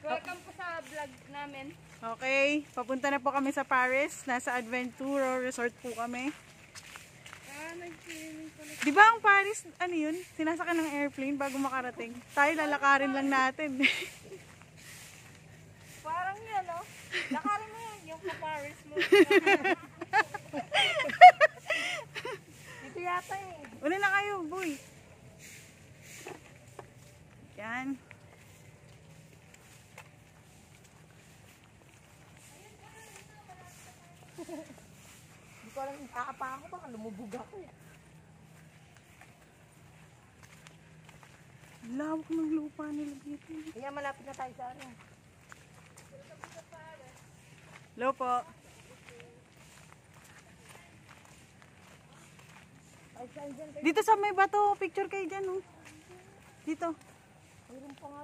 Welcome po sa vlog namin. Okay, papunta na po kami sa Paris. Nasa Aventura Resort po kami. Di ba ang Paris, ano yun? Sinasakyan ng airplane bago makarating. Tayo lalakarin lang natin. Parang yan, no? Lakarin mo yan, yung pa-Paris mo. Dito yata eh. Una na kayo, boy. Yan. Hindi ko alam, kakapa ako, baka lumubog ako eh. Lawak ng lupa nila dito. Kaya malapit na tayo sa ano. Hello po. Dito sa may bato, picture kayo dyan, oh. Dito. Mayroon pa nga